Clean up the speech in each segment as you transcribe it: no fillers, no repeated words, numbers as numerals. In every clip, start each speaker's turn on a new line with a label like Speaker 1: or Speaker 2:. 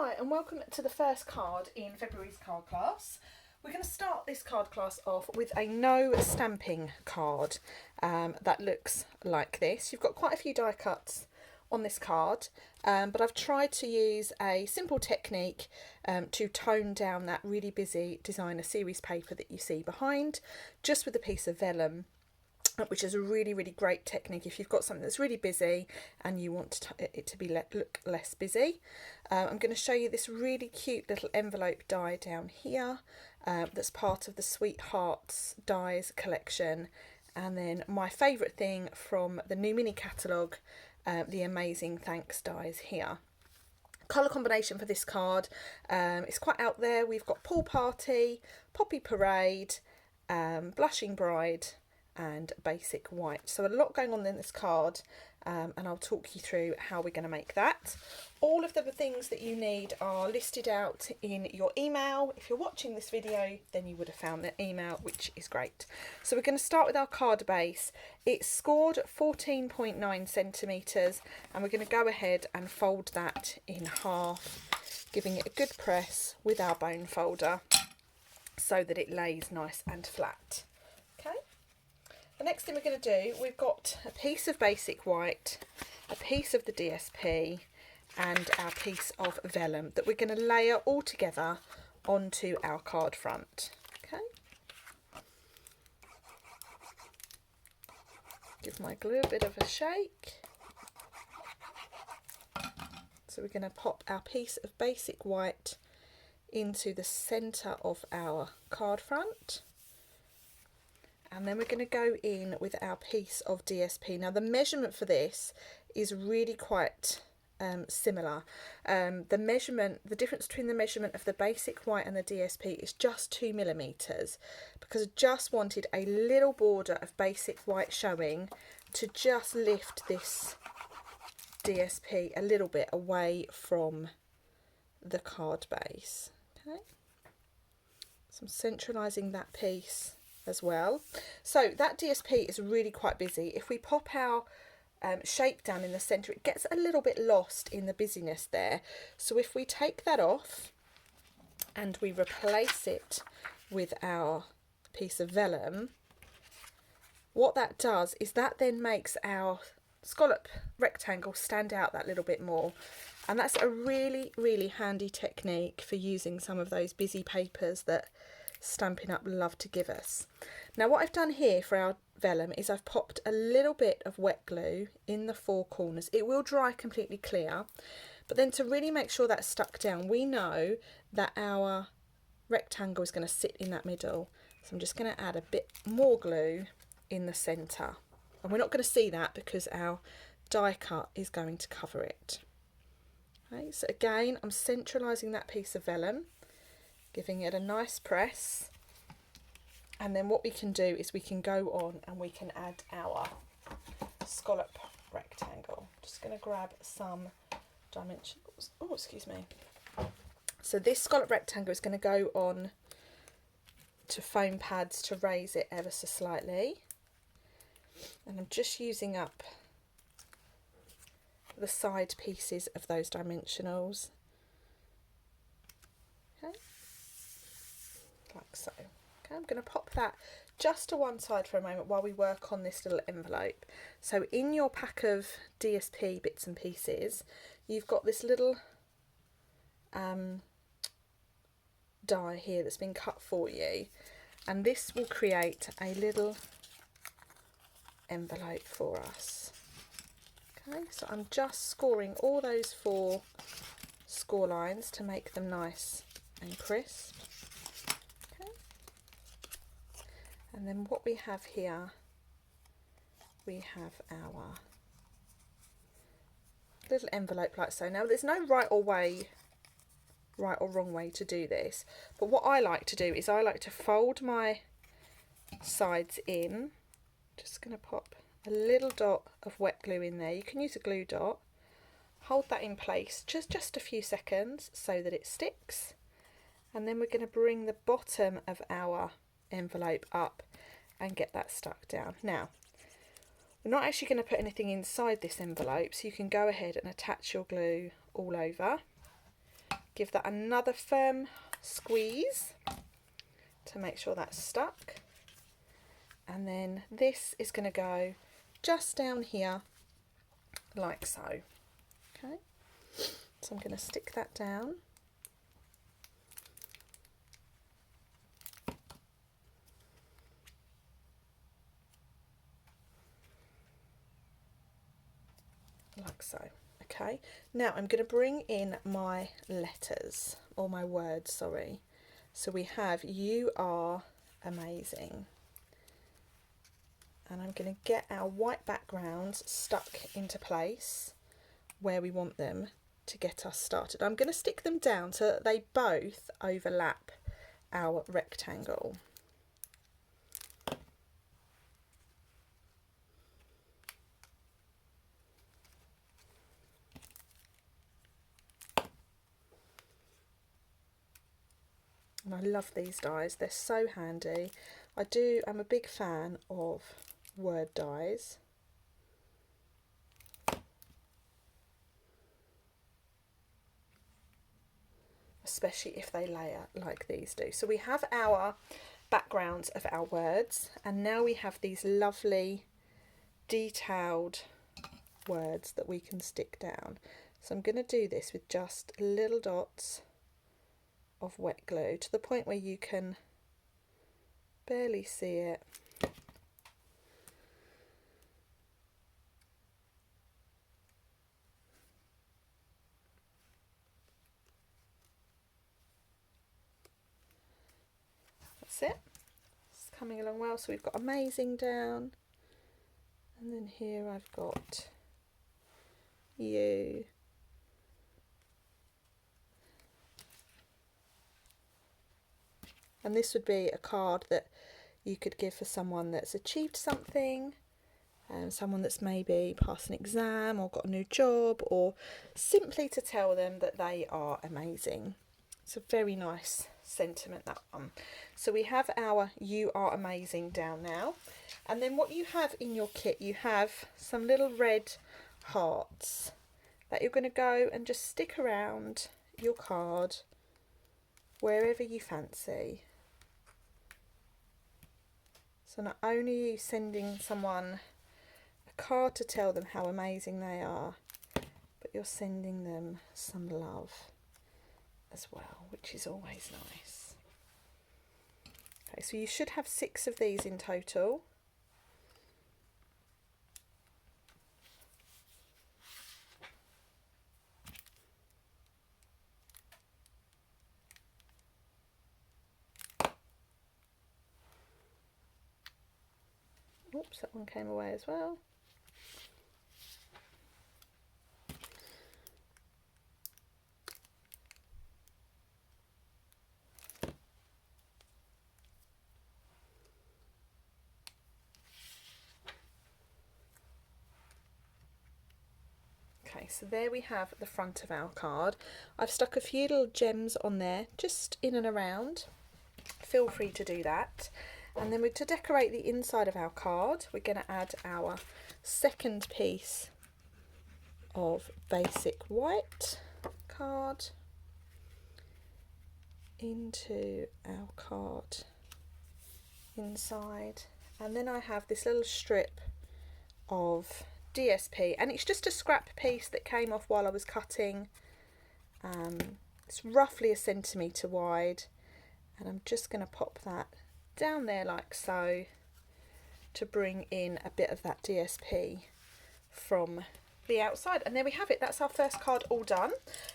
Speaker 1: Hi and welcome to the first card in February's card class. We're going to start this card class off with a no stamping card that looks like this. You've got quite a few die cuts on this card, but I've tried to use a simple technique to tone down that really busy designer series paper that you see behind, just with a piece of vellum, which is a really great technique if you've got something that's really busy and you want it to be look less busy. I'm going to show you this really cute little envelope die down here that's part of the Sweethearts dies collection, and then my favourite thing from the new mini catalogue, the Amazing Thanks dies here. Colour combination for this card is quite out there. We've got Pool Party, Poppy Parade, Blushing Bride and Basic White. So a lot going on in this card, and I'll talk you through how we're going to make that. All of the things that you need are listed out in your email. If you're watching this video, then you would have found the email, which is great. So we're going to start with our card base. It's scored 14.9 centimetres, and we're going to go ahead and fold that in half, giving it a good press with our bone folder so that it lays nice and flat. Okay. The next thing we're going to do, we've got a piece of Basic White, a piece of the DSP and our piece of vellum that we're going to layer all together onto our card front. Okay. Give my glue a bit of a shake. So we're going to pop our piece of Basic White into the centre of our card front. And then we're going to go in with our piece of DSP. Now the measurement for this is really quite similar. The difference between the measurement of the Basic White and the DSP is just 2 millimeters, because I just wanted a little border of Basic White showing to just lift this DSP a little bit away from the card base. Okay, so I'm centralising that piece as well. So that DSP is really quite busy. If we pop our shape down in the centre, it gets a little bit lost in the busyness there. So if we take that off and we replace it with our piece of vellum, what that does is that then makes our scallop rectangle stand out that little bit more. And that's a really handy technique for using some of those busy papers that Stampin' Up love to give us. Now what I've done here for our vellum is I've popped a little bit of wet glue in the four corners. It will dry completely clear, but then to really make sure that's stuck down, we know that our rectangle is going to sit in that middle. So I'm just going to add a bit more glue in the centre, and we're not going to see that because our die cut is going to cover it. Okay, so again I'm centralising that piece of vellum, giving it a nice press, and then what we can do is we can go on and we can add our scallop rectangle. Just going to grab some dimensionals. Oh, excuse me. So this scallop rectangle is going to go on to foam pads to raise it ever so slightly, and I'm just using up the side pieces of those dimensionals. Okay, like so. Okay, I'm going to pop that just to one side for a moment while we work on this little envelope. So in your pack of DSP bits and pieces, you've got this little die here that's been cut for you, and this will create a little envelope for us. Okay, so I'm just scoring all those four score lines to make them nice and crisp. Okay, and then what we have here, we have our little envelope like so. Now there's no right or wrong way to do this, but what I like to do is I like to fold my sides in. Just going to pop a little dot of wet glue in there. You can use a glue dot. Hold that in place just a few seconds so that it sticks, and then we're going to bring the bottom of our envelope up and get that stuck down. Now we're not actually going to put anything inside this envelope, so you can go ahead and attach your glue all over. give that another firm squeeze to make sure that's stuck. And then this is going to go just down here like so. Okay, so I'm going to stick that down. Like so. Okay, now I'm going to bring in my letters, or my words, sorry. So we have "You are amazing." And I'm going to get our white backgrounds stuck into place where we want them to get us started. I'm going to stick them down so that they both overlap our rectangle. And I love these dies, they're so handy. I'm a big fan of word dies. Especially if they layer like these do. So we have our backgrounds of our words, and now we have these lovely detailed words that we can stick down. So I'm going to do this with just little dots of wet glue to the point where you can barely see it. That's it. It's coming along well. So we've got amazing down, and then here I've got you. And this would be a card that you could give for someone that's achieved something, someone that's maybe passed an exam or got a new job, or simply to tell them that they are amazing. It's a very nice sentiment, that one. So we have our "You are amazing" down now, and then what you have in your kit, you have some little red hearts that you're going to go and just stick around your card wherever you fancy. So not only are you sending someone a card to tell them how amazing they are, but you're sending them some love as well, which is always nice. Okay, so you should have 6 of these in total. Oops, that one came away as well. Okay, so there we have the front of our card. I've stuck a few little gems on there, just in and around. Feel free to do that. And then to decorate the inside of our card, we're going to add our second piece of basic white card into our card inside. And then I have this little strip of DSP, and it's just a scrap piece that came off while I was cutting. It's roughly 1 centimetre wide, and I'm just going to pop that down there like so to bring in a bit of that DSP from the outside. And there we have it. That's our first card all done.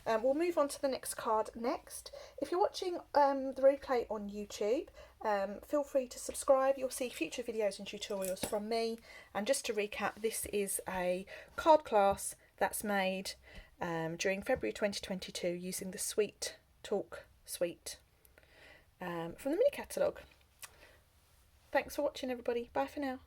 Speaker 1: We'll move on to the next card next. If you're watching the replay on YouTube, feel free to subscribe. You'll see future videos and tutorials from me. And just to recap, this is a card class that's made during February 2022 using the Sweet Talk suite from the mini catalogue. Thanks for watching, everybody. Bye for now.